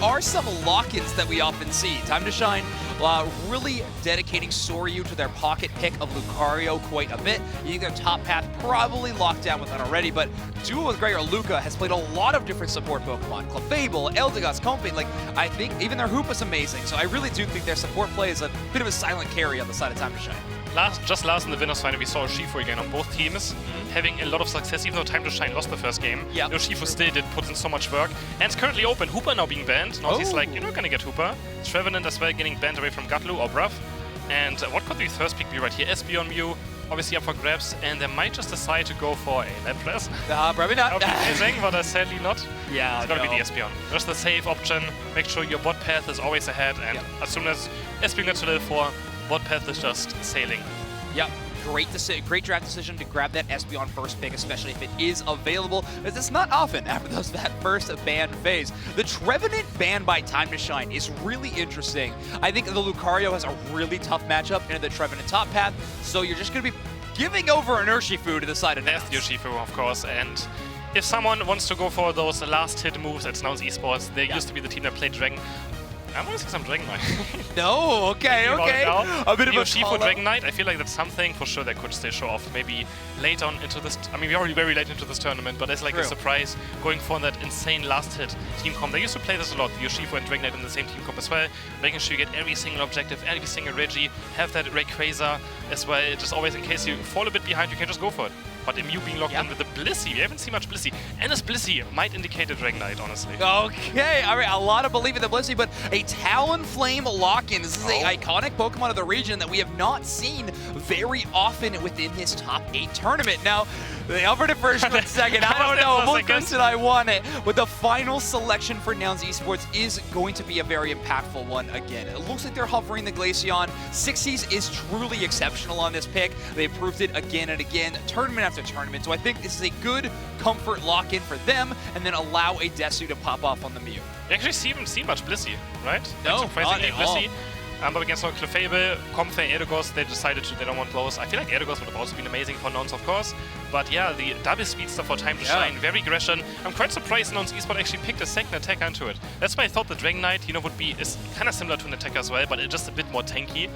are some lock-ins that we often see. Time to Shine really dedicating Soryu to their pocket pick of Lucario quite a bit. You think their top path probably locked down with that already, but duo with Gray or Luca has played a lot of different support Pokemon. Clefable, Eldegoss, Comfey, like, I think even their Hoop is amazing, so I really do think their support play is a bit of a silent carry on the side of Time to Shine. Just last in the winners final, we saw Urshifu again on both teams, having a lot of success, even though Time to Shine lost the first game. Yeah. Urshifu still did put in so much work, and it's currently open. Hooper now being banned. Now he's like, you're not gonna get Hooper. Trevenant as well getting banned away from Gatlu or Bruff. And what could the first pick be right here? Espeon Mew, obviously up for grabs, and they might just decide to go for a Lapras. Probably not. That would be amazing, but sadly not. Yeah, it's gotta be the Espeon. Just the safe option, make sure your bot path is always ahead, and as soon as Espeon gets to level 4, bot path is just sailing. Yep. Great draft decision to grab that Espeon first pick, especially if it is available, as it's not often after that first ban phase. The Trevenant ban by Time to Shine is really interesting. I think the Lucario has a really tough matchup into the Trevenant top path, so you're just going to be giving over an Urshifu to the side of That's the Urshifu, of course, and if someone wants to go for those last hit moves at Nouns Esports, they used to be the team that played Dragon. I want to see some Dragon Knight. No, okay. A bit of a Urshifu Dragon Knight, I feel like that's something for sure they could still show off. Maybe late on into this, I mean, we're already very late into this tournament, but it's like a surprise going for that insane last hit team comp. They used to play this a lot, Urshifu and Dragon Knight in the same team comp as well, making sure you get every single objective, every single Reggie, have that Rayquaza as well, just always in case you fall a bit behind, you can just go for it. But Mew being locked in with the Blissey, we haven't seen much Blissey. And this Blissey might indicate a Dragon Knight, honestly. Okay, all right, a lot of belief in the Blissey, but a Talonflame lock-in. This is an iconic Pokemon of the region that we have not seen very often within this top 8 tournament. Now, they offered it first and second. I don't know, what did I want it? But the final selection for Nouns Esports is going to be a very impactful one again. It looks like they're hovering the Glaceon. Sixties is truly exceptional on this pick. They proved it again and again, tournament after tournament. So I think this is a good comfort lock-in for them, and then allow a Desu to pop off on the Mew. You actually haven't seen much Blissey, right? No, like, surprisingly not at Blissey. But against Clefable, Comfey, Aeos, they decided they don't want those. I feel like Aeos would have also been amazing for Nouns, of course. But yeah, the double speedster for Time to Shine, very aggression. I'm quite surprised Nouns Esports actually picked a second attacker into it. That's why I thought the Dragon Knight, would be is kind of similar to an attacker as well, but it's just a bit more tanky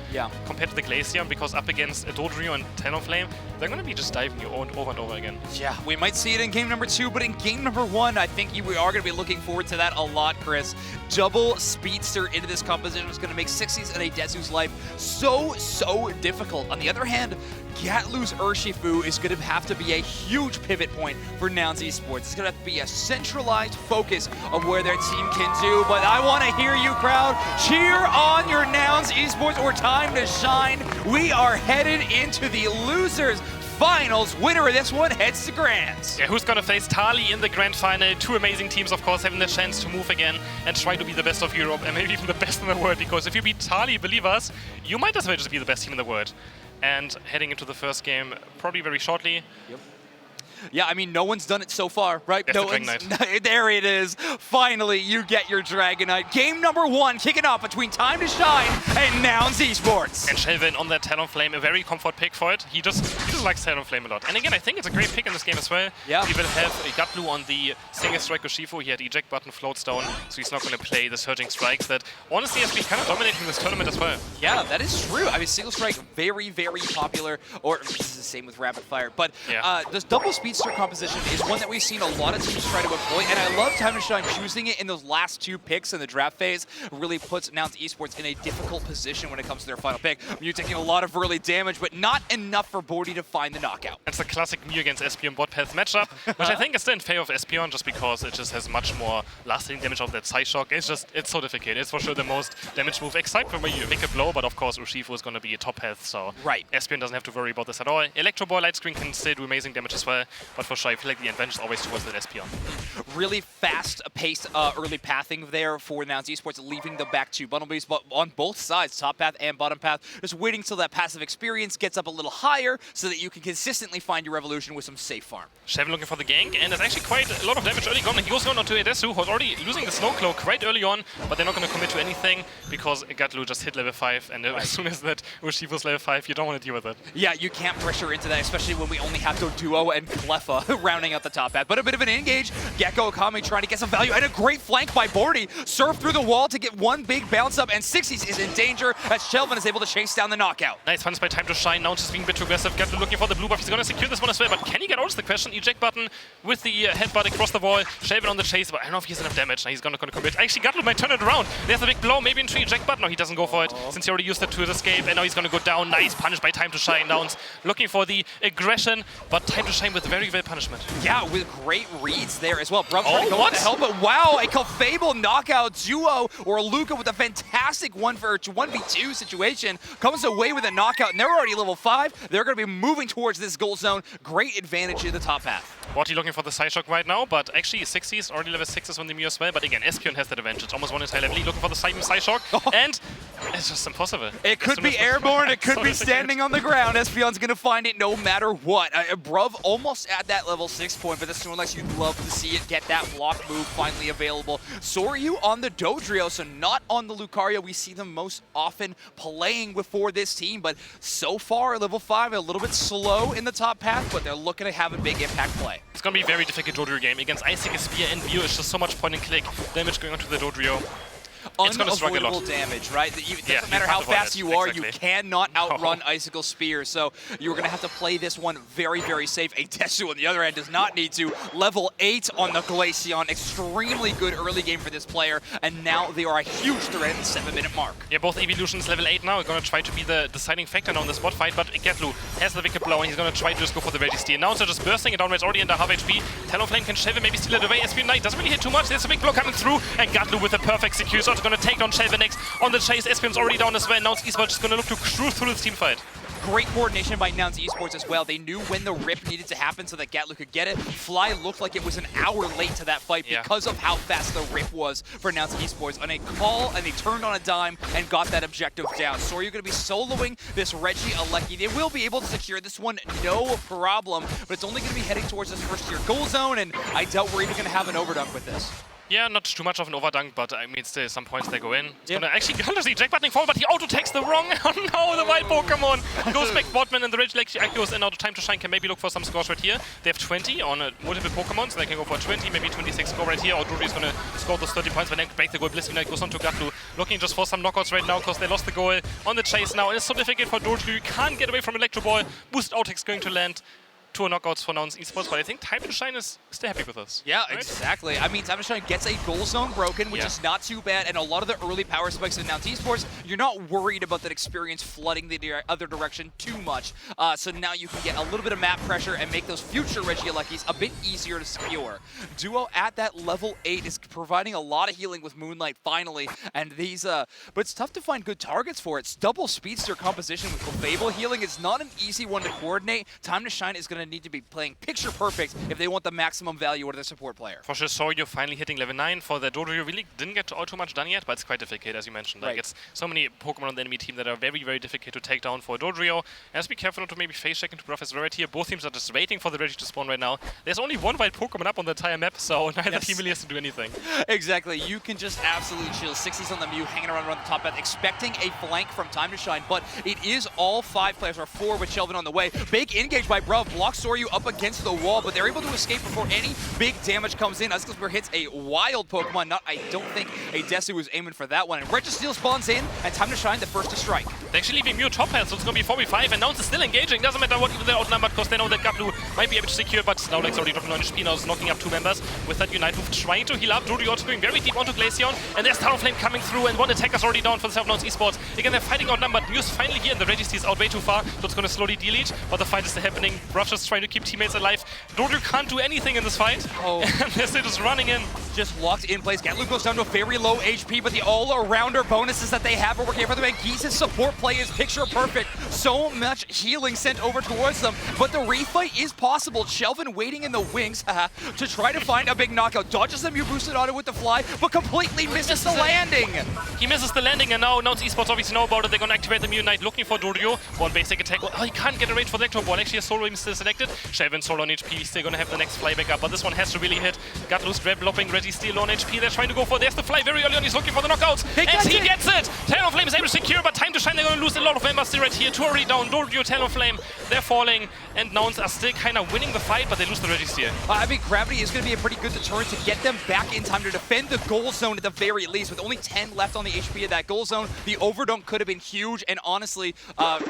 compared to the Glaceon, because up against a Dodrio and Talonflame, they're going to be just diving you over and over again. Yeah, we might see it in game number 2, but in game number 1, I think we are going to be looking forward to that a lot, Chris. Double speedster into this composition is going to make Sixties and a Desu's life so difficult. On the other hand, Gatlu's Urshifu is going to have to be a huge pivot point for Nouns Esports. It's going to have to be a centralized focus of where their team can do. But I want to hear you, crowd. Cheer on your Nouns Esports or Time to Shine. We are headed into the losers finals. Winner of this one heads to Grands. Yeah, who's gonna face Tali in the grand final? Two amazing teams, of course, having the chance to move again and try to be the best of Europe and maybe even the best in the world, because if you beat Tali, believe us, you might as well just be the best team in the world. And heading into the first game probably very shortly. Yep. Yeah, I mean, no one's done it so far, right? Yes, no the Dragon Knight. There it is. Finally, you get your Dragon Knight. Game number 1 kicking off between Time to Shine and Nouns Esports. And Shelvin on that Talonflame, a very comfort pick for it. He just likes Talonflame a lot. And again, I think it's a great pick in this game as well. Yeah. He will have a Gatlu on the single strike Urshifu. He had eject button, floats down, so he's not going to play the surging strikes that honestly has been kind of dominating this tournament as well. Yeah, that is true. I mean, single strike, very popular, or this is the same with rapid fire. But this double speedster composition is one that we've seen a lot of teams try to employ, and I love Time to Shine choosing it in those last 2 picks in the draft phase. Really puts Nouns Esports in a difficult position when it comes to their final pick. Mew taking a lot of early damage, but not enough for Bordy to find the knockout. It's a classic Mew against Espeon bot path matchup, which I think is still in favor of Espeon just because it just has much more lasting damage of that Psyshock. It's so difficult. It's for sure the most damage move, except for when you make a blow, but of course Urshifu is going to be a top path, so Espeon doesn't have to worry about this at all. Electro Ball, Light Screen can still do amazing damage as well, but for sure I feel like the advantage is always towards that Espeon. Really fast-paced early pathing there for Nouns Esports, leaving the back 2 bundle beats, but on both sides, top path and bottom path, just waiting till that passive experience gets up a little higher so that you can consistently find your Revolution with some safe farm. Shelvin looking for the gank, and there's actually quite a lot of damage early on. He goes down onto Edesu, who's already losing the Snow Cloak quite early on, but they're not going to commit to anything because Gatlu just hit level 5, and as soon as that Urshifu's level 5, you don't want to deal with it. Yeah, you can't pressure into that, especially when we only have to duo and Cleffa rounding out the top half. But a bit of an engage. Gecko Akame trying to get some value, and a great flank by Bordy. Surf through the wall to get one big bounce up, and 60s is in danger as Shelvin is able to chase down the knockout. Nice punish by Time to Shine. Nouns is being a bit too aggressive. Gatlu looking for the blue buff. He's going to secure this one as well, but can he get out is the question. Eject button with the headbutt across the wall. Shelvin on the chase, but I don't know if he has enough damage. Now he's going to commit. Actually, Gatlu might turn it around. There's a big blow, maybe into eject button. No, he doesn't go for it since he already used it to escape, and now he's going to go down. Nice punish by Time to Shine. Nouns looking for the aggression, but Time to Shine with very, very punishment. Yeah, with great reads there as well. Bruv trying to go with the help, but wow, a Clefable knockout duo, or Luca with a fantastic 1v2 situation, comes away with a knockout, and they're already level 5. They're going to be moving towards this goal zone. Great advantage in the top half. Botty looking for the side shock right now, but actually 60s, already level 6s on the Mew as well, but again, Espion has that advantage. Almost one entire level. Looking for the side shock, and it's just impossible. It could be airborne, it could be standing on the ground. Espion's going to find it no matter what. Bruv almost at that level 6 point, but this is one like you'd love to see it get that block move finally available. Soryu on the Dodrio, so not on the Lucario. We see them most often playing before this team, but so far, level 5, a little bit slow in the top path, but they're looking to have a big impact play. It's going to be a very difficult Dodrio game. Against Icicle, Spear, and View, it's just so much point and click damage going onto the Dodrio. It's going to struggle a lot. Unavoidable damage, right? It doesn't matter how fast you are, you cannot outrun Icicle Spear. So you're going to have to play this one very, very safe. A Desu on the other end does not need to. Level 8 on the Glaceon. Extremely good early game for this player. And now they are a huge threat at the 7-minute mark. Yeah, both evolutions level 8 now are going to try to be the deciding factor now in the spot fight. But Gatlu has the wicked blow, and he's going to try to just go for the Registeel. Now they're just bursting it down. It's already under half HP. Talonflame can shave it, maybe steal it away. Espion Knight doesn't really hit too much. There's a big blow coming through. And Gatlu with a perfect secure. So it's going to take down Shelvin next on the chase. Espion's already down as well. Nouns Esports is going to look to cruise through this team fight. Great coordination by Nouns Esports as well. They knew when the rip needed to happen so that Gatlu could get it. Fly looked like it was an hour late to that fight because of how fast the rip was for Nouns Esports. On a call, and they turned on a dime and got that objective down. So you're going to be soloing this Reggie Alecki. They will be able to secure this one, no problem, but it's only going to be heading towards this first-tier goal zone, and I doubt we're even going to have an overdunk with this. Yeah, not too much of an overdunk, but I mean, still some points they go in. It's gonna actually see Jack buttoning forward, but he auto-takes the wrong. Oh no, the wild Pokemon goes back botman, and the Rage Aeos and now the Time to Shine can maybe look for some scores right here. They have 20 on multiple Pokemon, so they can go for 20, maybe 26 score right here. Or Drury is gonna score those 30 points, but then break the goal. Blissey Knight goes on to Gatlu, looking just for some knockouts right now because they lost the goal on the chase now. And it's so difficult for Drury. You can't get away from Electro Ball. Boost Outex going to land. 2 knockouts for Nouns Esports, but I think Time to Shine is still happy with us. Yeah, right? Exactly. I mean, Time to Shine gets a goal zone broken, which is not too bad, and a lot of the early power spikes in Nouns Esports, you're not worried about that experience flooding the other direction too much. So now you can get a little bit of map pressure and make those future Regielekis a bit easier to secure. Duo at that level 8 is providing a lot of healing with Moonlight finally, and these, but it's tough to find good targets for it. It's double speedster composition with Clefable healing. It's not an easy one to coordinate. Time to Shine is going to need to be playing picture perfect if they want the maximum value out of their support player. For sure, Soryu finally hitting level 9. For the Dodrio, really didn't get all too much done yet, but it's quite difficult, as you mentioned. Like, it's so many Pokemon on the enemy team that are very, very difficult to take down for Dodrio. And just be careful not to maybe face check into Professor Rarity here. Both teams are just waiting for the Reggie to spawn right now. There's only one white Pokemon up on the entire map, so neither team really has to do anything. Exactly. You can just absolutely chill. 60s on the Mew, hanging around the top path, expecting a flank from Time to Shine, but it is all 5 players, or 4 with Shelvin on the way. Big engage by Bruv, blocks Soryu up against the wall, but they're able to escape before any big damage comes in. Icicle Spear hits a wild Pokemon. I don't think a Desu was aiming for that one. And Registeel spawns in, and Time to Shine the first to strike. They're actually leaving Mew top path, so it's going to be 4v5, and Nouns is still engaging. Doesn't matter what even they're outnumbered, because they know that Gatlu might be able to secure, but Snowlake's already dropping on HP now, is knocking up 2 members. With that Unite move, trying to heal up. Drury also going very deep onto Glaceon, and there's Talonflame coming through, and one attacker's already down for the Nouns Esports. Again, they're fighting outnumbered. Mew's finally here, and the Registeel's out way too far, so it's going to slowly delete, but the fight is still happening. Rush is trying to keep teammates alive. Dodrio can't do anything in this fight. And they're still just running in. Just locked in place. Gatlu goes down to a very low HP, but the all-arounder bonuses that they have are working for them. And Geese's support play is picture perfect. So much healing sent over towards them, but the refight is possible. Shelvin waiting in the wings to try to find a big knockout. Dodges the Mew boosted auto with the fly, but completely misses the landing. He misses the landing, and now Nouns Esports obviously know about it. They're going to activate the Mew Knight looking for Dodrio. One basic attack. Oh, he can't get a rate for the Electro Ball. Actually, a Soul Ring still selected. Shelvin solo on HP. He's still going to have the next flyback up, but this one has to really hit. Gatlu's grab lopping Reggie Registeal on HP. They're trying to go for. There's the fly very early on. He's looking for the knockouts. He Gets it. Talonflame is able to secure, but Time to Shine, they're going to lose a lot of members right here. Two already down. Dorio, Talonflame, they're falling. And Nouns are still kind of winning the fight, but they lose the Registeal. I think Gravity is going to be a pretty good deterrent to get them back in time to defend the goal zone at the very least. With only 10 left on the HP of that goal zone, the overdunk could have been huge, and honestly,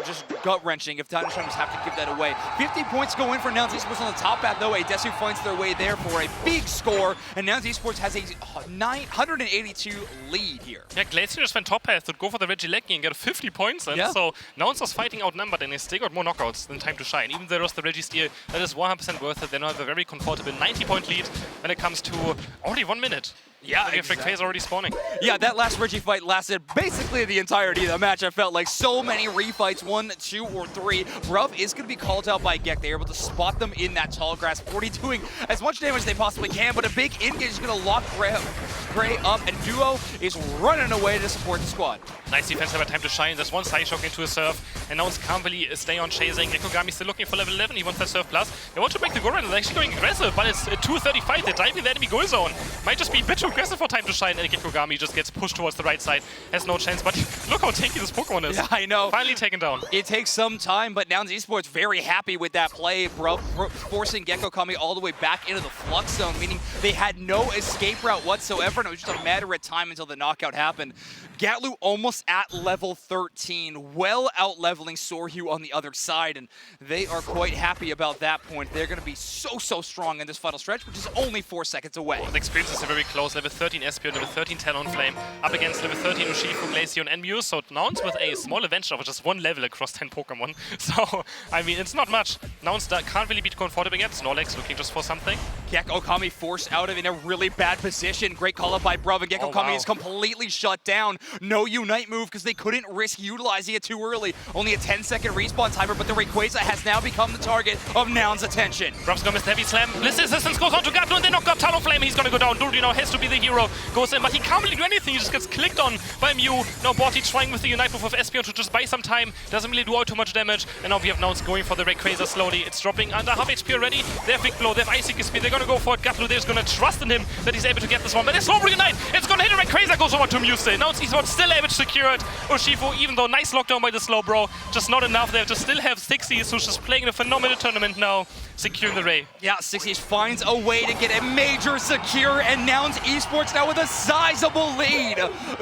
just gut-wrenching if Time to Shine was have to give that away. 50 points go in for Nouns Esports on the top path, though. Aeos finds their way there for a big score, and Nouns Esports has a 982 lead here. Yeah, Glacier just went top path to go for the Regileggy and get 50 points, and so Nouns was fighting outnumbered, and they still got more knockouts than Time to Shine. Even though there was the Registeal, that is 100% worth it. They now have a very comfortable 90-point lead when it comes to only 1 minute. Yeah, exactly. Phase already spawning. Yeah, that last Reggie fight lasted basically the entirety of the match. I felt like so many refights, 1, 2, or 3. Bruv is going to be called out by Gek. They're able to spot them in that tall grass. 40 doing as much damage as they possibly can, but a big engage is going to lock Gray up, and Duo is running away to support the squad. Nice defense by Time to Shine. There's one side shock into a surf, and now it's can't really stay on chasing. Gekogami still looking for level 11. He wants that surf plus. They want to make the go run. They're actually going aggressive, but it's 2:35. They're diving the enemy goal zone. Might just be a bit too aggressive for Time to Shine, and Gekogami just gets pushed towards the right side. Has no chance, but look how tanky this Pokemon is. Yeah, I know. Finally taken down. It takes some time, but Nouns Esports very happy with that play, bro, forcing Gekogami all the way back into the flux zone, meaning they had no escape route whatsoever, and it was just a matter of time until the knockout happened. Gatlu almost at level 13, well out-leveling Soryu on the other side, and they are quite happy about that point. They're going to be so strong in this final stretch, which is only 4 seconds away. The experiences are very close. Level 13 Espio, level 13 Talonflame, up against level 13 Urshifu, Glaceon, and Muse. So Nouns with a small advantage of just 1 level across 10 Pokemon. So, I mean, it's not much. Nouns can't really beat comfortable yet. Snorlax looking just for something. Gekogami forced out of in a really bad position. Great call up by Bruv, and Gekogami is completely shut down. No Unite move because they couldn't risk utilizing it too early. Only a 10-second respawn timer, but the Rayquaza has now become the target of Nouns' attention. Bruv's gonna miss the heavy slam. Bliss Resistance goes on to Gatlu, and they knock out Talonflame. He's gonna go down. Dude, now has to be the hero. Goes in, but he can't really do anything. He just gets clicked on by Mew. Now Borty trying with the Unite move of Espion to just buy some time. Doesn't really do out too much damage. And now we have Nouns going for the Rayquaza slowly. It's dropping under half HP already. They have Big Blow, they have Icy Speed. They're gonna go for it. Gatlu, they're just gonna trust in him that he's able to get this one. But there's Slow Unite. It's gonna hit a Rayquaza, goes over to Mew still. Nouns Esports still able to secure it. Urshifu, even though nice lockdown by the Slow Bro, just not enough. They just still have 60s, who's just playing in a phenomenal tournament now, securing the Ray. Yeah, 60s finds a way to get a major secure, and Nouns Esports now with a sizable lead.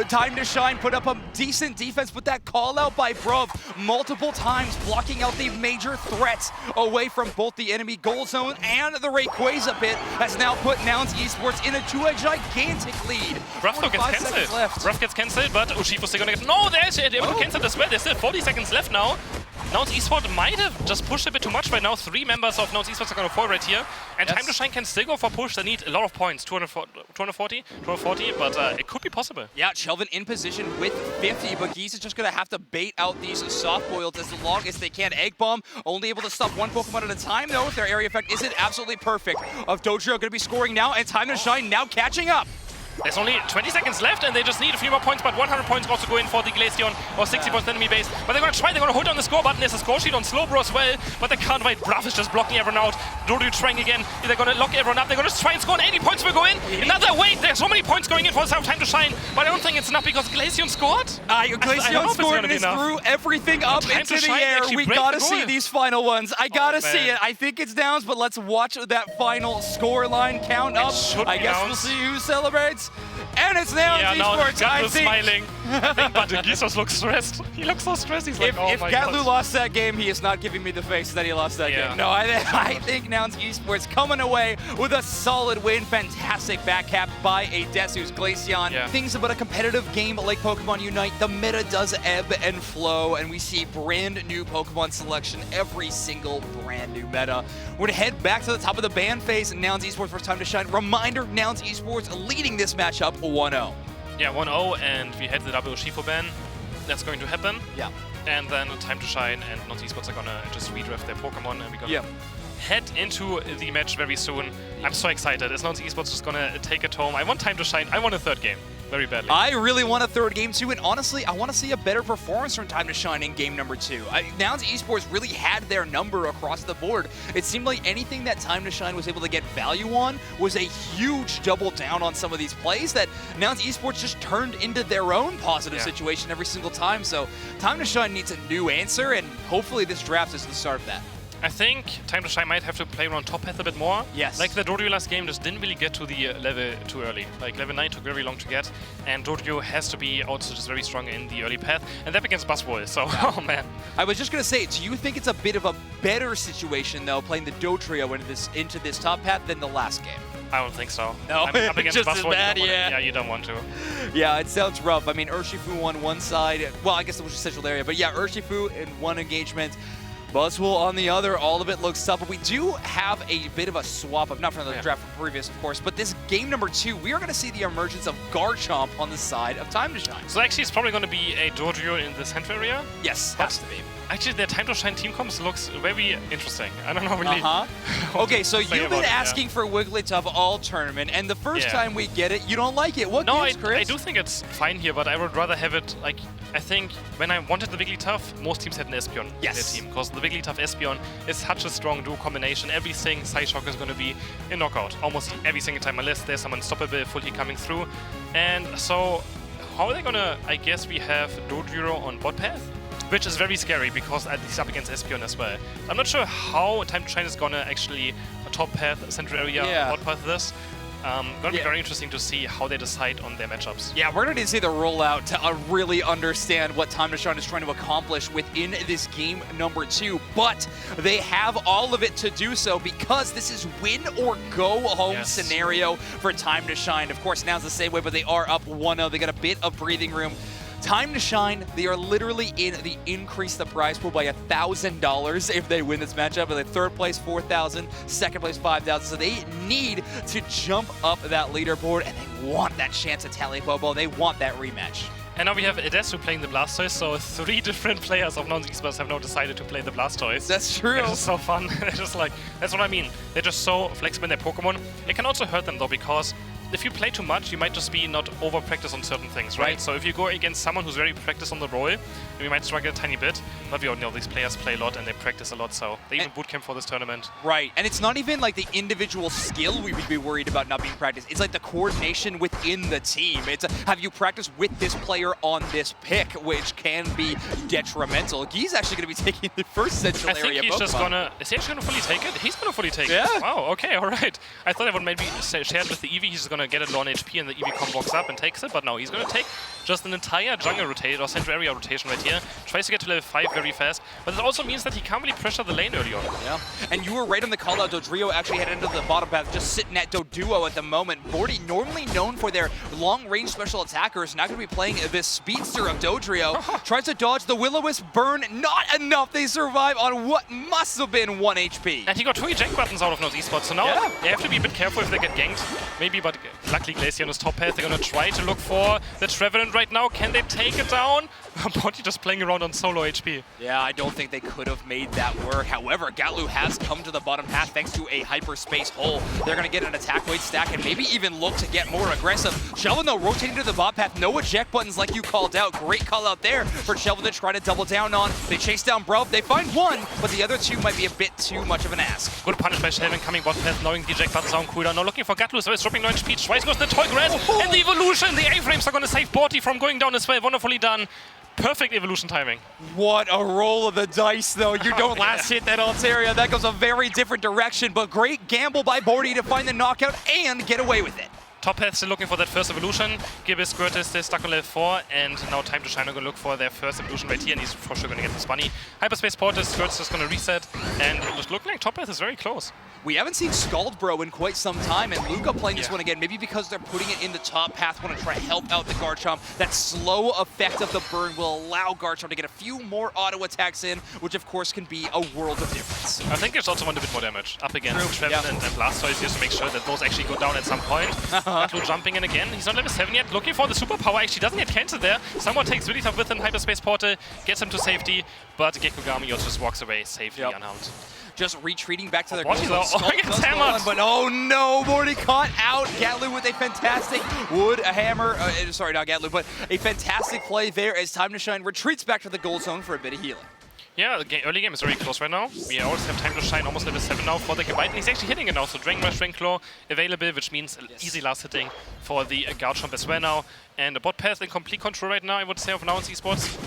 Time to Shine put up a decent defense, but that call out by Bruv multiple times, blocking out the major threats away from both the enemy goal zone and the Rayquaza pit, has now put Nouns Esports into a gigantic lead. Bruv gets cancelled. Bruv gets cancelled, but Urshifu's still gonna get. No, they're able to cancel as well. There's still 40 seconds left now. Nouns Esports might have just pushed a bit too much right now. 3 members of Nouns Esports are going to fall right here. And Time to Shine can still go for push. They need a lot of points. 240, but it could be possible. Yeah, Chelvin in position with 50, but Geese is just going to have to bait out these soft boiled as long as they can. Egg Bomb only able to stop 1 Pokemon at a time, though, if their area effect isn't absolutely perfect. Of Dojo going to be scoring now, and Time to Shine now catching up. There's only 20 seconds left, and they just need a few more points, but 100 points also go in for the Glaceon, or 60 points enemy base. But they're going to try, they're going to hold on the score button. There's a score sheet on Slowbro as well, but they can't wait. Bruv is just blocking everyone out. Dodu trying again. They're going to lock everyone up. They're going to try and score, and 80 points will go in. Another wait, there's so many points going in for Time to Shine, but I don't think it's enough because Glaceon scored. Glaceon scored and threw everything up into the air. We gotta see these final ones. I gotta see it. I think it's Nouns, but let's watch that final score line count up. I guess we'll see who celebrates. And it's Nouns Esports. Gatlu's smiling. I think, but Gisos looks stressed. He looks so stressed. He's like, if Gatlu lost that game, he is not giving me the face that he lost that game. No, I think Nouns Esports coming away with a solid win. Fantastic back cap by Aeos Glaceon. Things about a competitive game like Pokemon Unite, the meta does ebb and flow, and we see brand new Pokemon selection every single brand new meta. We're gonna head back to the top of the ban phase, and Nouns Esports first Time to Shine. Reminder, Nouns Esports leading this matchup 1-0. Yeah, 1-0, and we had the double Urshifu ban. That's going to happen. Yeah. And then Time to Shine and Nouns Esports are gonna just redraft their Pokemon, and we're gonna head into the match very soon. I'm so excited. Is Nouns Esports just gonna take it home? I want Time to Shine. I want a 3rd game very badly. I really want a third game too, and honestly, I want to see a better performance from Time to Shine in game number 2. Nouns Esports really had their number across the board. It seemed like anything that Time to Shine was able to get value on was a huge double down on some of these plays that Nouns Esports just turned into their own positive situation every single time. So Time to Shine needs a new answer, and hopefully this draft is the start of that. I think Time to Shine might have to play around top path a bit more. Yes. Like the Dorio last game just didn't really get to the level too early. Like level 9 took very long to get, and Dorio has to be also just very strong in the early path, and that against Buzzwole, so oh man. I was just going to say, do you think it's a bit of a better situation though, playing the Dotrio into this top path than the last game? I don't think so. No, up against just Buzzwole, as bad, yeah, you don't want to. Yeah, it sounds rough. I mean, Urshifu on one side, well, I guess it was just Central Area, but yeah, Urshifu in one engagement, Buzzwole on the other, all of it looks tough, but we do have a bit of a swap up, not from the draft from previous, of course, but this game number 2, we are going to see the emergence of Garchomp on the side of Time to Shine. So actually, it's probably going to be a Dorio in the central area? Yes, has to be. Actually, their Time to Shine team comps looks very interesting. I don't know really. Okay, so you've been asking for Wigglytuff all tournament, and the first time we get it, you don't like it. What gives, Chris? I do think it's fine here, but I would rather have it, like, I think when I wanted the Wigglytuff, most teams had an Espeon in their team, because the Wigglytuff Espeon is such a strong duo combination. Everything Psyshock is going to be a knockout, almost every single time, unless there's some unstoppable fully coming through. And so, how are they going to, I guess we have Dodrio on bot path, which is very scary because he's up against Espeon as well. I'm not sure how Time to Shine is going to actually top path, central area, bot path this. Going to be very interesting to see how they decide on their matchups. Yeah, we're going to see the rollout to really understand what Time to Shine is trying to accomplish within this game number 2. But they have all of it to do so because this is win or go home scenario for Time to Shine. Of course, now it's the same way, but they are up 1-0. They got a bit of breathing room. Time to Shine, they are literally in the increase the prize pool by $1,000 if they win this matchup. And third place, 4,000, second place, 5,000. So they need to jump up that leaderboard, and they want that chance at Tally Bobo. They want that rematch. And now we have Edesu playing the Blastoise, so 3 different players of Nouns Esports have now decided to play the Blastoise. That's true. It's so fun. They're just like, that's what I mean. They're just so flexible in their Pokemon. It can also hurt them though, because if you play too much, you might just be not over-practiced on certain things, right? So if you go against someone who's very practiced on the role, you might struggle a tiny bit. But we all know these players play a lot and they practice a lot, so they even bootcamp for this tournament. Right, and it's not even like the individual skill we would be worried about not being practiced. It's like the coordination within the team. It's have you practiced with this player on this pick, which can be detrimental. He's actually going to be taking the first central area I think he's Pokemon. just gonna... Is he actually going to fully take it? He's going to fully take it. Wow, okay, all right. I thought I would maybe share it with the Eevee. He's just going to get it low on HP and the Eevee comp walks up and takes it, but no, he's going to take just an entire jungle rotate or central area rotation right here. Tries to get to level 5 very fast, but it also means that he can't really pressure the lane early on. Yeah, and you were right on the call out. Dodrio actually headed into the bottom path, just sitting at Doduo at the moment. Bordy, normally known for their long-range special attackers, not going to be playing this speedster of Dodrio. Tries to dodge the Will-O-Wisp burn, not enough. They survive on what must have been 1 HP. And he got 2 eject buttons out of Nouns Esports, so now they have to be a bit careful if they get ganked. Maybe, but luckily Glacier on his top path. They're going to try to look for the Trevenant right now. Can they take it down? Bordy just playing around on solo HP. Yeah, I don't think they could have made that work. However, Gatlu has come to the bottom path thanks to a hyperspace hole. They're going to get an attack weight stack and maybe even look to get more aggressive. Shelvin, though, rotating to the bot path. No eject buttons like you called out. Great call out there for Shelvin to try to double down on. They chase down Bruv. They find one, but the other 2 might be a bit too much of an ask. Good punish by Shelvin coming bot path, knowing the eject buttons are on cooldown. Now looking for Gatlu, so he's dropping no HP. Twice goes the Toy Grass, and the evolution. The A-frames are going to save Bordy from going down as well. Wonderfully done. Perfect evolution timing. What a roll of the dice, though. You don't last hit that Altaria. That goes a very different direction, but great gamble by Bordy to find the knockout and get away with it. Top path still looking for that first evolution. Gibbous, Squirtle still stuck on level 4, and now Time to Shine are going to look for their first evolution right here, and he's for sure going to get this bunny. Hyperspace Portal, Squirtle's just going to reset, and it just looks like top path is very close. We haven't seen Scald Bro in quite some time, and Luca playing this one again, maybe because they're putting it in the top path, want to try to help out the Garchomp. That slow effect of the burn will allow Garchomp to get a few more auto attacks in, which of course can be a world of difference. I think there's also want a bit more damage up against Trevenant and Blastoise, just to make sure that those actually go down at some point. Gatlu jumping in again. He's not level 7 yet. Looking for the superpower. Actually doesn't get cancelled there. Someone takes really tough with him. Hyperspace portal. Gets him to safety. But Gekogami also just walks away safely unharmed. Just retreating back to their goal zone. Oh, gets hammered. But oh no, Morty caught out. Gatlu with a fantastic sorry, not Gatlu, but a fantastic play there as Time to Shine retreats back to the goal zone for a bit of healing. Yeah, the early game is very close right now. We always have Time to Shine almost level 7 now for the Gebiet, and he's actually hitting it now. So Dragon Rush, Dragon Claw available, which means easy last hitting for the Garchomp as well now. And the bot path in complete control right now, I would say, of Nouns Esports.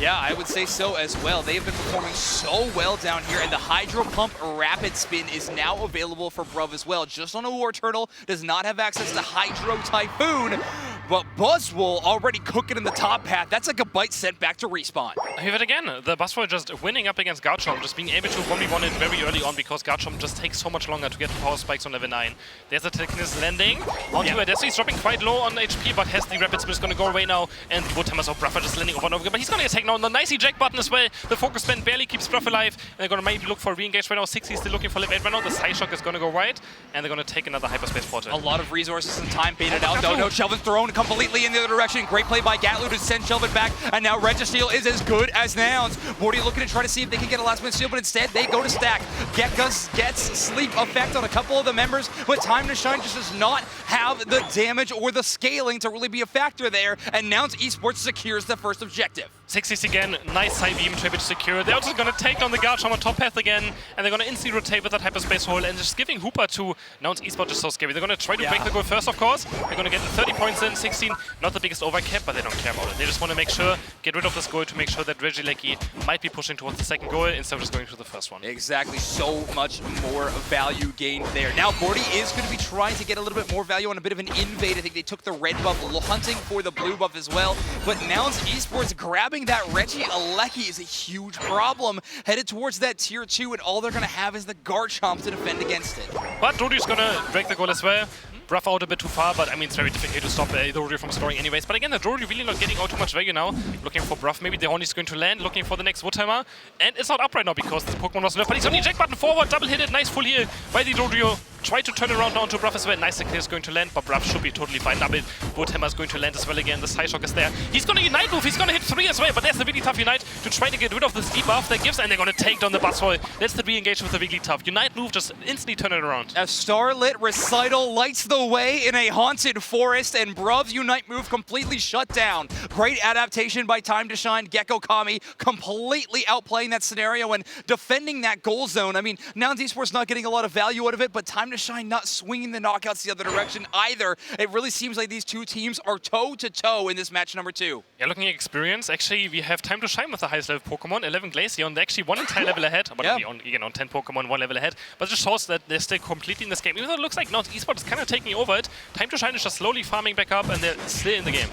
Yeah, I would say so as well. They have been performing so well down here, and the Hydro Pump Rapid Spin is now available for Bruv as well. Just on a War Turtle, does not have access to Hydro Typhoon, but Buzzwole already cooking in the top path. That's like a bite sent back to respawn. I have it again. The Buzzwole just winning up against Garchomp, just being able to 1v1 it very early on because Garchomp just takes so much longer to get the power spikes on level 9. There's a Technus landing onto Aeos. He's dropping quite low on HP, but has the Rapid Spin is going to go away now, and the Woodhammer's of Bruffer just landing over and over again, but he's going to get taken out on the nice eject button as well. The focus band barely keeps Bruff alive, and they're going to maybe look for a re-engage right now. 60 is still looking for level 8 right now. The Psyshock is going to go wide, and they're going to take another Hyperspace portal. A lot of resources and time baited out. No, Shelvin thrown completely in the other direction. Great play by Gatlu to send Shelvin back, and now Registeel is as good as Nouns. Morty looking to try to see if they can get a last minute steal, but instead they go to stack. Gekka gets sleep effect on a couple of the members, but Time to Shine just does not have the damage or the scaling to really be a factor there, and Nouns Esports secures the first objective. 60s again, nice side beam, to secure. They're also going to take down the Garchomp on top path again, and they're going to instantly rotate with that Hyperspace hole, and just giving Hooper to Nouns Esports is so scary. They're going to try to break the goal first, of course. They're going to get 30 points in, 16, not the biggest overcap, but they don't care about it. They just want to make sure, get rid of this goal to make sure that Regieleki might be pushing towards the second goal instead of just going to the first one. Exactly, so much more value gained there. Now Morty is going to be trying to get a little bit more value on a bit of an invade. I think they took the red buff, hunting for the blue buff as well, but Nouns Esports grabbing that Regieleki is a huge problem. Headed towards that tier 2, and all they're going to have is the Garchomp to defend against it. But Dodu's going to break the goal as well. Bruff out a bit too far, but I mean, it's very difficult to stop Dodu from scoring anyways. But again, the Dodu really not getting out too much value now. Looking for Bruff, maybe the Horny's going to land, looking for the next Woodhammer. And it's not up right now because the Pokemon was nerfed, but he's on the eject button forward, double hit it, nice full heal by the Dodu. Try to turn around now to Bruff as well. Nice clear is going to land, but Bruff should be totally fine. Double Woodhammer is going to land as well again. The Psyshock is there. He's going to Unite move, he's going to hit 3 as well, but there's the really tough Unite to try to get rid of this debuff that gives, and they're going to take down the Buzzwole. That's the re-engage with the really tough. Unite move, just instantly turn it around. A Starlit Recital lights the way in a haunted forest, and Bruv's Unite move completely shut down. Great adaptation by Time to Shine. Gekogami completely outplaying that scenario and defending that goal zone. I mean, Nouns Esports not getting a lot of value out of it, but Time to Shine not swinging the knockouts the other direction either. It really seems like these two teams are toe-to-toe in this match number 2. Yeah, looking at experience, actually, we have Time to Shine with the highest level Pokemon, 11 Glaceon. They're actually one entire level ahead, but only on, again, on 10 Pokemon, 1 level ahead. But it just shows that they're still completely in this game. Even though it looks like Nouns Esports is kind of taking over it, Time to Shine is just slowly farming back up, and they're still in the game.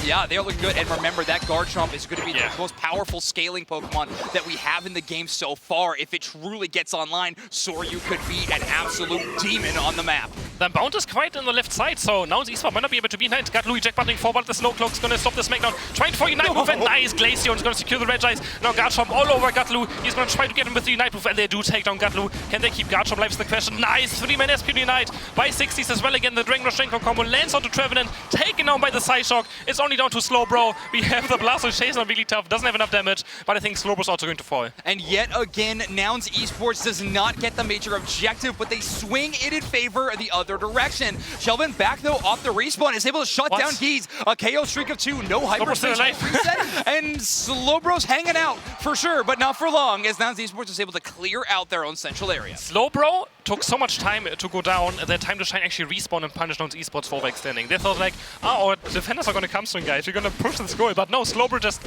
Yeah, they are looking good. And remember, that Garchomp is going to be the most powerful scaling Pokemon that we have in the game so far. If it truly gets online, Soryu could be an absolute demon on the map. The bound is quite on the left side, so Nouns Esports might not be able to be behind. Got Louis Jack buttoning forward. The Slowcloak is going to stop the smackdown. Trying for Unite move, and nice Glaceon is going to secure the Regice. Now Garchomp all over Gatlu. He's going to try to get him with the Unite move, and they do take down Gatlu. Can they keep Garchomp alive is the question. Nice 3-man SP Unite by 60s as well again. The Dragon Rush combo lands onto Trevenant, taken down by the Psyshock. It's only down to Slowbro. We have the Blastoise chasing on really tough. Doesn't have enough damage, but I think Slowbro's also going to fall. And yet again, Nouns Esports does not get the major objective, but they swing it in favor of the other direction. Shelvin back though off the respawn is able to shut down Geese. A KO streak of 2, no hyperspace reset, and Slowbro's hanging out for sure, but not for long, as Nouns Esports is able to clear out their own central area. Slowbro took so much time to go down that Time to Shine actually respawn and punish Nouns Esports for overextending. They thought like, oh, our defenders are going to come soon, guys. We're going to push this goal. But no, Slowbro just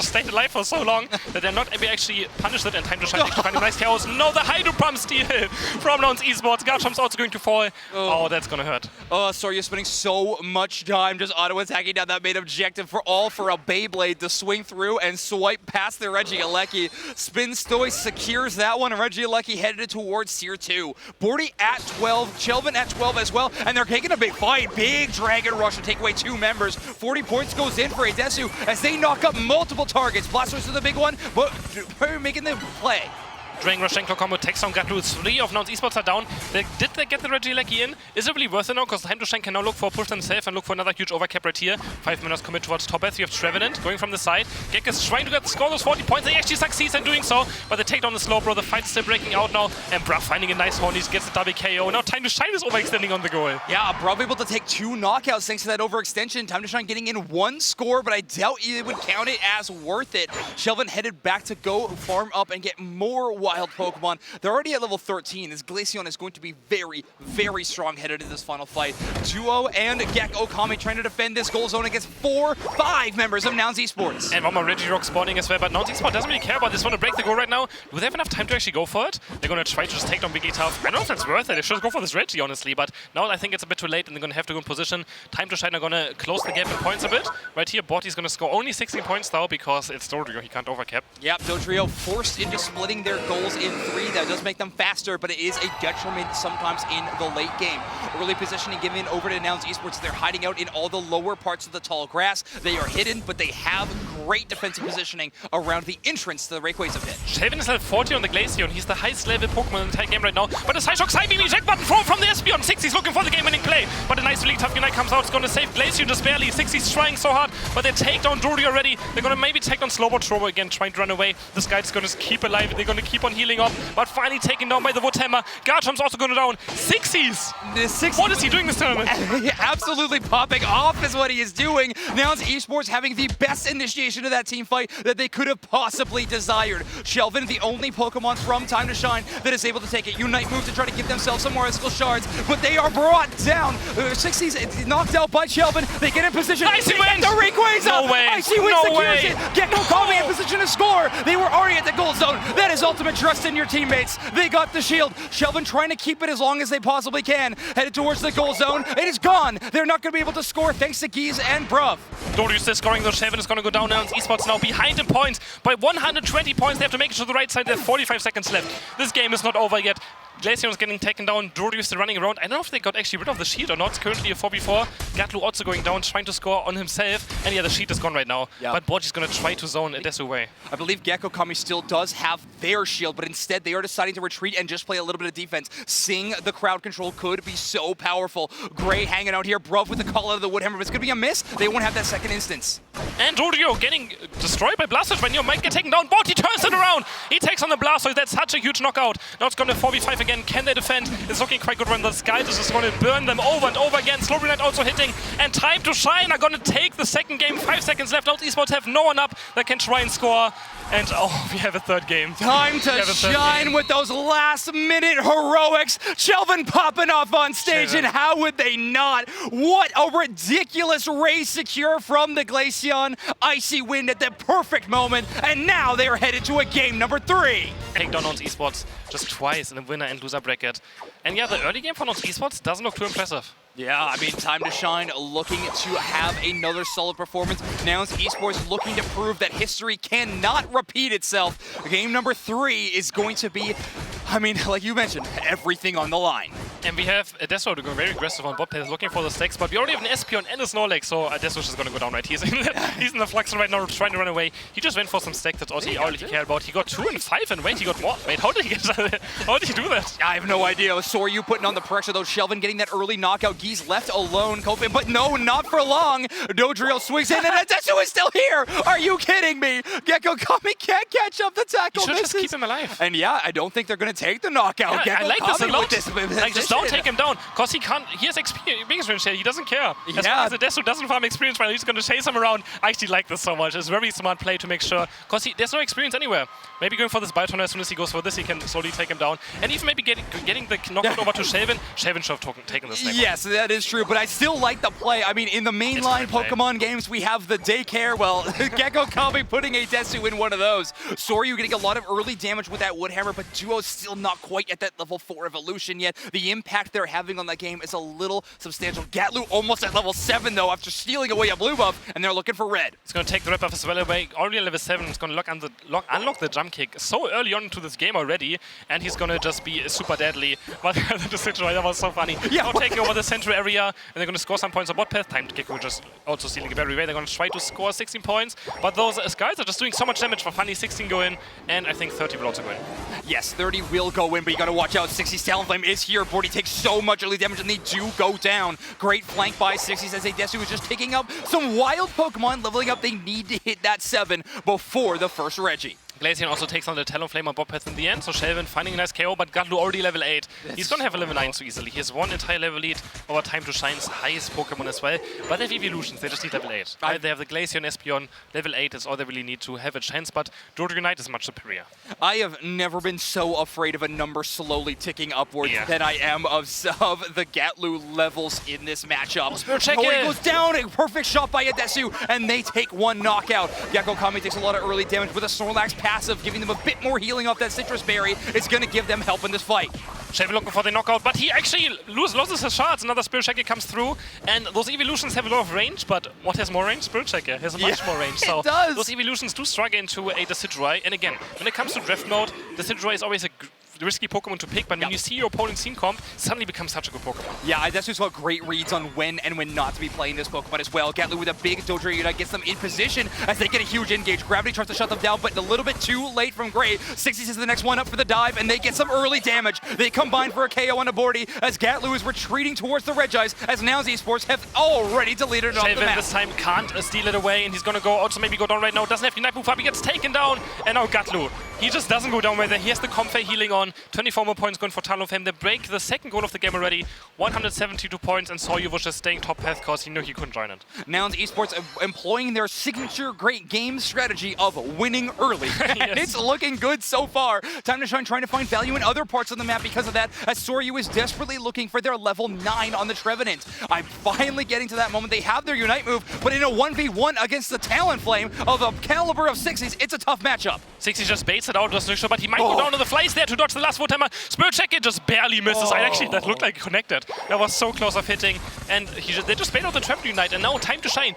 stayed alive for so long that they're not able to actually punish it, and Time to Shine actually find a nice chaos. No, the Hydro Pump steal from Nouns Esports. Garchomp's also going to fall. Oh, that's going to hurt. Oh, sorry, you're spending so much time just auto-attacking down that main objective for a Beyblade to swing through and swipe past the Regieleki. Spinstoy secures that one, and Regieleki headed towards tier 2. Bordy at 12, Shelvin at 12 as well, and they're taking a big fight. Big Dragon Rush to take away 2 members. 40 points goes in for Aeos as they knock up multiple targets. Blastoise is the big one, but making the play. Drain Rashenko combo takes down Gatlu. 3 of Nouns Esports are down. Did they get the Regieleki in? Is it really worth it now? Because Time to Shine can now look for a push themselves and look for another huge overcap right here. 5 minutes commit towards top S. You have Trevenant going from the side. Gek is trying to score those 40 points. They actually succeeds in doing so, but the takedown is slow, bro. The fight's still breaking out now, and Bruv finding a nice horn. He gets the double KO. Now Time to Shine is overextending on the goal. Yeah, Bruv able to take 2 knockouts thanks to that overextension. Time to Shine getting in 1 score, but I doubt it would count it as worth it. Shelvin headed back to go farm up and get more wild Pokemon. They're already at level 13. This Glaceon is going to be very, very strong headed into this final fight. Duo and Gek Okami trying to defend this goal zone against 4-5 members of Nouns Esports. And one more Regirock spawning as well, but Nouns Esports doesn't really care about this. Want to break the goal right now. Do they have enough time to actually go for it? They're going to try to just take down Big Tough. I don't know if that's worth it. They should go for this Reggie, honestly, but now I think it's a bit too late and they're going to have to go in position. Time to Shine are going to close the gap in points a bit. Right here, Borty's going to score only 16 points now because it's Dodrio. He can't overcap. Yep, Dodrio forced into splitting their goals in 3. That does make them faster, but it is a detriment sometimes in the late game. Early positioning given over to Nouns Esports. They're hiding out in all the lower parts of the tall grass. They are hidden, but they have great defensive positioning around the entrance to the Rayquaza pit. Shelvin is level 40 on the Glaceon. He's the highest level Pokemon in the entire game right now. But the Psyshock side beam eject button from the Espeon. 60's looking for the game-winning play. But a nice really tough Unite comes out. It's going to save Glaceon just barely. 60's trying so hard, but they take down Drury already. They're going to maybe take down Slowbot Trovo again, trying to run away. This guy's going to keep alive. They're going to keep on healing up, but finally taken down by the Woodhammer. Garchomp's also going down. 60's! What is he doing this tournament? Absolutely popping off is what he is doing. Nouns Esports having the best initiation of that team fight that they could have possibly desired. Shelvin, the only Pokemon from Time to Shine that is able to take it. Unite move to try to give themselves some more Icicle Shards, but they are brought down. 60's knocked out by Shelvin. They get in position. Icy wins! The Rayquaza! No way! Icy wins No secures way! it. Gecko Kami in position to score. They were already at the goal zone. That is ultimate trust in your teammates. They got the shield. Shelvin trying to keep it as long as they possibly can. Headed towards the goal zone. It is gone. They're not going to be able to score thanks to Geese and Bruv. Dorius still scoring, though. Shelvin is going to go down now. Esports now behind in points by 120 points. They have to make it to the right side. They have 45 seconds left. This game is not over yet. Glaceon is getting taken down. Dorius still running around. I don't know if they got actually rid of the shield or not. It's currently a 4v4. Gatlu also going down, trying to score on himself. And yeah, the shield is gone right now. Yep. But Borgy's going to try to zone Desu away. I believe Gecko Kami still does have their shield, but instead they are deciding to retreat and just play a little bit of defense. Seeing the crowd control could be so powerful. Gray hanging out here. Bruv with the call out of the Woodhammer, but it's going to be a miss. They won't have that second instance. And Dorio getting destroyed by Blastoise when you might get taken down. Borty turns it around. He takes on the Blastoise. That's such a huge knockout. Now it's going to 4v5 again. Can they defend? It's looking quite good when the Skydive is going to burn them over and over again. Slowbro Knight also hitting. And Time to Shine are going to take the second game. 5 seconds left. Nouns Esports have no one up that can try and score. And oh, we have a third game. Time to shine with those last-minute heroics. Shelvin popping off on stage, and how would they not? What a ridiculous race secure from the Glaceon. Icy wind at the perfect moment, and now they are headed to a game number 3. Take down Nouns Esports just twice in the winner and loser bracket. And yeah, the early game for Nouns Esports doesn't look too impressive. Yeah, I mean, Time to Shine looking to have another solid performance. Nouns Esports looking to prove that history cannot repeat itself. Game number 3 is going to be, I mean, like you mentioned, everything on the line. And we have Adesso to go very aggressive on bot players looking for the stacks, but we already have an Espeon and a Snorlax, so Adesso is going to go down right. He's in the Fluxon right now trying to run away. He just went for some stack that's all he cared about. He got 2 and 5 and wait, he got more. Wait, how did he get that? How did he do that? I have no idea. Soryu putting on the pressure though. Shelvin getting that early knockout. Geese left alone. Kofi, but no, not for long. Dodrio swings in and Adesso is still here. Are you kidding me? Gecko Kami can't catch up the tackle. You should just keep him alive. And yeah, I don't think they're going to take the knockout. Yeah, I like this a lot. Like, just don't take him down. Because he can't, he has experience here, he doesn't care. As long as Adesso doesn't farm experience right now, he's going to chase him around. I actually like this so much. It's a very smart play to make sure, because there's no experience anywhere. Maybe going for this Biton as soon as he goes for this, he can slowly take him down. And even maybe getting the knockout over to Shelvin. Shelvin should have taken this. Yes, that is true, but I still like the play. I mean, in the mainline Pokemon games, we have the daycare. Well, Gecko Kami putting a Desu in one of those. Soryu getting a lot of early damage with that Woodhammer, but Duo's still not quite at that level 4 evolution yet. The impact they're having on that game is a little substantial. Gatlu almost at level 7 though after stealing away a blue buff, and they're looking for red. It's going to take the red buff as well away. Already at level 7, it's going to unlock the jump kick so early on into this game already, and he's going to just be super deadly. But the situation, that was so funny. Yeah, now taking over the central area, and they're going to score some points on bot path. Time to kick, we're just also stealing very well. They're going to try to score 16 points, but those guys are just doing so much damage for funny. 16 go in, and I think 30 will also go in. Yes, 30 will go in, but you gotta watch out. 60's Talonflame is here. Bordy takes so much early damage, and they do go down. Great flank by 60s as Aeos is just taking up some wild Pokemon, leveling up. They need to hit that 7 before the first Reggie. Glacian also takes on the Talonflame on bot path in the end, so Shelvin finding a nice KO, but Gatlu already level 8. He's gonna have a level 9 so easily. He has one entire level lead over Time to Shine's highest Pokemon as well, but they have evolutions, they just need level 8. Right? They have the Glacian Espeon, level 8 is all they really need to have a chance, but Dodrio Unite is much superior. I have never been so afraid of a number slowly ticking upwards than I am of the Gatlu levels in this matchup. Tori goes down, a perfect shot by Aeos, and they take one knockout. Gecko Kami takes a lot of early damage with a Snorlax passive, giving them a bit more healing off that Citrus Berry. It's going to give them help in this fight. Shelvin looking for the knockout, but he actually loses his shards. Another Spirit Shackle comes through, and those evolutions have a lot of range, but what has more range? Spirit Shackle has much more range. So those evolutions do struggle into a Decidueye. And again, when it comes to draft mode, Decidueye is always a risky Pokemon to pick, but when you see your opponent's team comp, suddenly becomes such a good Pokemon. Yeah, Aeos got great reads on when and when not to be playing this Pokemon as well. Gatlu with a big Dodrio Unite gets them in position as they get a huge engage. Gravity tries to shut them down, but a little bit too late from Gray. 60s is the next one up for the dive, and they get some early damage. They combine for a KO on a Bordy as Gatlu is retreating towards the Regis as Nouns Esports have already deleted it off the map. This time can't steal it away, and he's gonna go also maybe go down right now. Doesn't have Unite move up, he gets taken down, and now Gatlu. He just doesn't go down right there. He has the Comfey healing on. 24 more points going for Talonflame. They break the second goal of the game already. 172 points, and Soyu was just staying top path because he knew he couldn't join it. Nouns Esports employing their signature great game strategy of winning early. And it's looking good so far. Time to Shine trying to find value in other parts of the map because of that, as Soryu is desperately looking for their level 9 on the Trevenant. I'm finally getting to that moment. They have their Unite move, but in a 1v1 against the Talonflame of the caliber of 60s, it's a tough matchup. 60s just baits it out, just not sure, but he might go down to the flies there to dodge the last Woodhammer. Spirit Check-In just barely misses. Actually, that looked like it connected. That was so close of hitting, and they just bait out the Trevenant Unite, and now Time to Shine.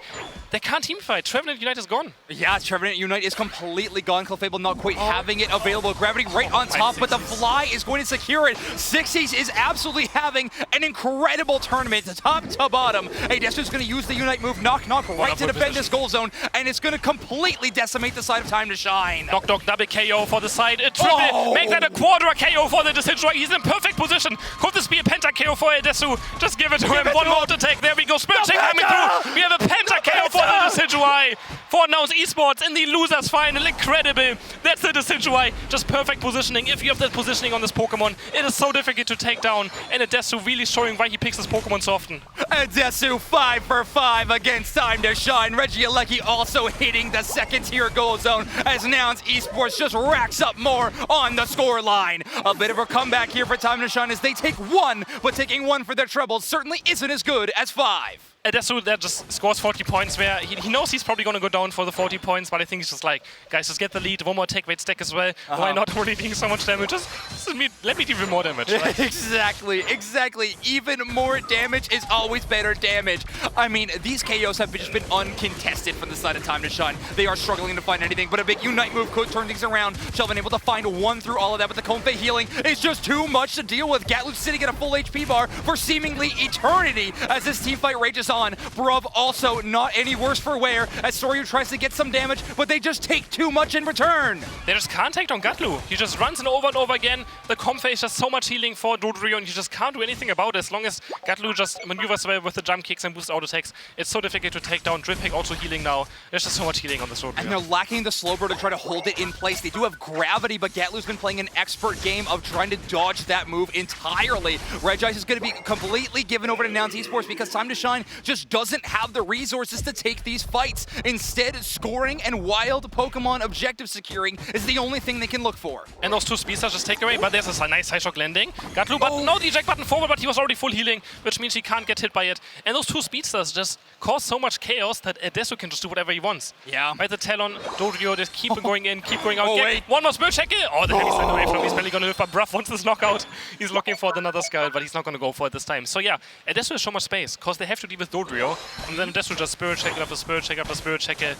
They can't teamfight. Trevenant Unite is gone. Yeah, Trevenant Unite is completely gone. Clefable not quite having it available. Gravity right on top, but the fly is going to secure it. 60s is absolutely having an incredible tournament, top to bottom. Aeos is going to use the Unite move, knock right to defend this goal zone, and it's going to completely decimate the side of Time to Shine. Knock, double KO for the side. A triple, make that a quarter KO for the Decidueye. He's in perfect position. Could this be a penta KO for Aeos? Just give it to him. One more to take. There we go. Spirit Check coming through. We have a penta KO for the Decidueye. For Nouns Esports in the losers final. Incredible. That's the Decidueye. Just perfect positioning. If you have that positioning on this Pokemon, it is so difficult to take down. And Aeos really showing why he picks this Pokemon so often. Aeos 5 for 5 against Time to Shine. Regieleki also hitting the second tier goal zone as Nouns Esports just racks up more on the score line. A bit of a comeback here for Time to Shine as they take 1, but taking 1 for their troubles certainly isn't as good as 5. Aeos that just scores 40 points where he knows he's probably going to go down for the 40 points, but I think he's just like, guys, just get the lead, one more take weight stack as well. Why not already doing so much damage? Just let me do even more damage. Right? Exactly. Even more damage is always better damage. I mean, these KOs have just been uncontested from the side of Time to Shine. They are struggling to find anything, but a big Unite move could turn things around. Shelvin able to find 1 through all of that, but the Comfey healing is just too much to deal with. Gatlu sitting at a full HP bar for seemingly eternity as this team fight rages on. Bruv also not any worse for wear as Soryu tries to get some damage, but they just take too much in return. They just can't take down Gatlu. He just runs and over again. The Comfey is just so much healing for Dodrio, and you just can't do anything about it as long as Gatlu just maneuvers well with the jump kicks and boost auto attacks. It's so difficult to take down. Dripping also healing now. There's just so much healing on this Dodrio. And they're lacking the slow burn to try to hold it in place. They do have gravity, but Gatlu's been playing an expert game of trying to dodge that move entirely. Regis is going to be completely given over to Nouns Esports because Time to Shine just doesn't have the resources to take these fights. Instead, scoring and wild Pokemon objective securing is the only thing they can look for. And those two speedsters just take away, but there's a nice high shock landing. Gatlu, but no, the eject button forward, but he was already full healing, which means he can't get hit by it. And those two speedsters just cause so much chaos that Aeos can just do whatever he wants. Yeah. Right, the Talon, Dodrio just keep going in, keep going out. Oh, wait. One more spirit check. Oh, the heavy side away from him. He's barely gonna live, but Bruff wants this knockout. He's looking for another skull, but he's not gonna go for it this time. So yeah, Aeos has so much space, because they have to deal with Dodrio, and then Aeos will just spirit check it up, a spirit check up, a spirit check it.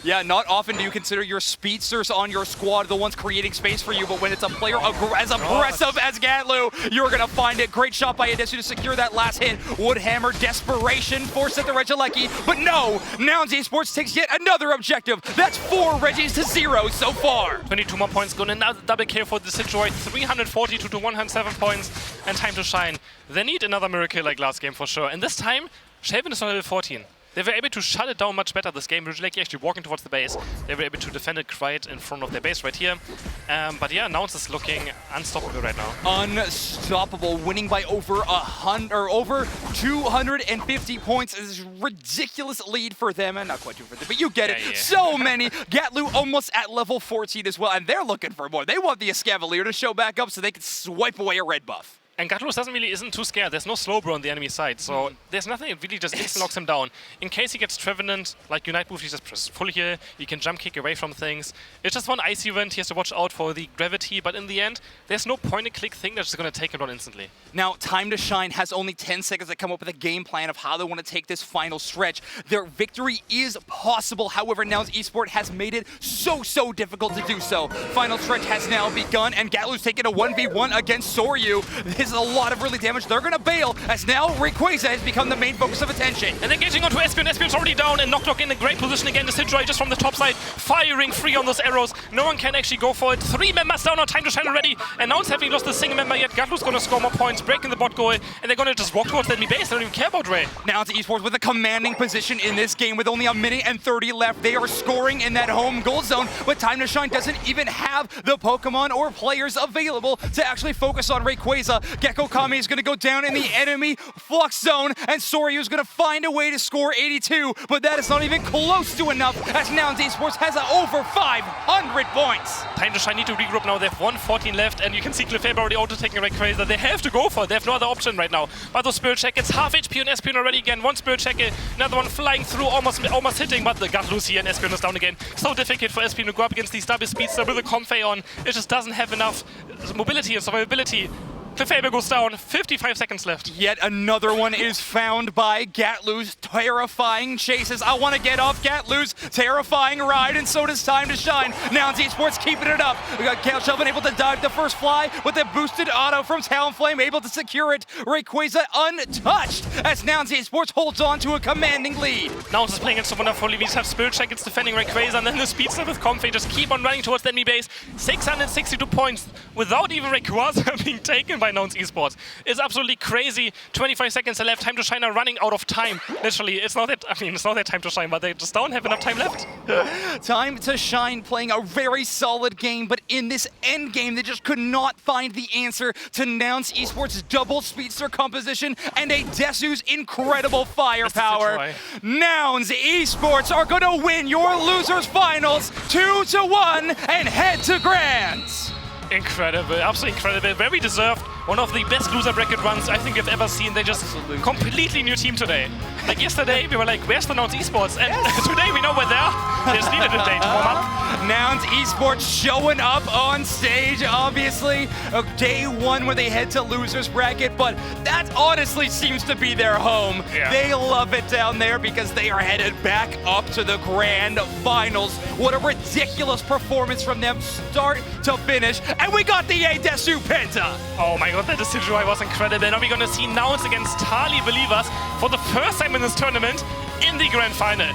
Yeah, not often do you consider your speedsters on your squad the ones creating space for you, but when it's a player as aggressive as Gatlu, you're going to find it. Great shot by Aeos to secure that last hit. Woodhammer, desperation, forced at the Regieleki, but no! Nouns Esports takes yet another objective. That's 4 Regis to 0 so far. 22 more points, going another double kill for the Citroid, 342 to 107 points, and time to shine. They need another miracle like last game for sure, and this time, Shaven is on level 14. They were able to shut it down much better this game. Regieleki actually walking towards the base. They were able to defend it right in front of their base right here. But yeah, Nouns is looking unstoppable right now. Unstoppable, winning by over 250 points. This is a ridiculous lead for them, and not quite 250, but you get it. Yeah. So many. Gatlu almost at level 14 as well, and they're looking for more. They want the Escavalier to show back up so they can swipe away a red buff. And Gatlos isn't too scared. There's no slow bro on the enemy side, so there's nothing that really just instant locks him down. In case he gets Trevenant, like Unite move, he just press full heal, he can jump kick away from things. It's just one ice event, he has to watch out for the gravity, but in the end, there's no point and click thing that's just going to take him down instantly. Now, Time to Shine has only 10 seconds to come up with a game plan of how they want to take this final stretch. Their victory is possible, however, Nouns Esports has made it so difficult to do so. Final stretch has now begun, and Gatlu's taking a 1v1 against Soryu. This is a lot of early damage. They're going to bail, as now Rayquaza has become the main focus of attention. And then getting onto Espion. Espion's already down, and Knockdock in a great position again. The Citroid just from the top side, firing free on those arrows. No one can actually go for it. 3 members down on Time to Shine already, and Nouns having lost a single member yet. Gatlu's going to score more points, breaking the bot goal, and they're going to just walk towards the enemy base. They don't even care about Ray. Nouns Esports with a commanding position in this game with only a minute and 30 left. They are scoring in that home goal zone, but Time to Shine doesn't even have the Pokemon or players available to actually focus on Rayquaza. Gecko Kami is going to go down in the enemy flux zone, and Soryu is going to find a way to score 82, but that is not even close to enough, as Nouns Esports has over 500 points. Time to Shine need to regroup now. They have 114 left, and you can see Clefairy already auto-taking Rayquaza. They have to go for it. They have no other option right now. But those Spirit Check, it's half HP on Espion already again. One Spirit Check, another one flying through, almost hitting, but the Gatlu's here, and Espion is down again. So difficult for Espion to go up against these double speedster with a Comfey on. It just doesn't have enough mobility and survivability. Clefairy goes down, 55 seconds left. Yet another one is found by Gatlu's terrifying chases. I want to get off Gatlu's terrifying ride, and so does Time to Shine. Nouns Esports keeping it up. We got Shelvin able to dive the first fly with a boosted auto from Talonflame, able to secure it. Rayquaza untouched as Nouns Esports holds on to a commanding lead. Nouns is playing it so wonderfully. We just have Spirit Check, it's defending Rayquaza, and then the speedster with Comfey just keep on running towards the enemy base. 662 points without even Rayquaza being taken by Nouns Esports. It's absolutely crazy. 25 seconds left. Time to Shine are running out of time. Literally, it's not that Time to Shine, but they just don't have enough time left. Time to Shine playing a very solid game, but in this end game, they just could not find the answer to Nouns Esports' double speedster composition and Aeos' incredible firepower. Nouns Esports are going to win your losers finals 2-1 and head to Grands. Incredible, absolutely incredible. Very deserved. One of the best loser bracket runs I think we've ever seen. They just completely new team today. Like yesterday, we were like, where's the Nouns Esports? And today we know where they are. They just needed a day to warm up. Nouns Esports showing up on stage, obviously. Day one where they head to losers bracket, but that honestly seems to be their home. Yeah. They love it down there because they are headed back up to the grand finals. What a ridiculous performance from them, start to finish. And we got the Aeos Penta. Oh my god, that decision was incredible. Now we're going to see Nouns against Tali Believers for the first time in this tournament in the grand final.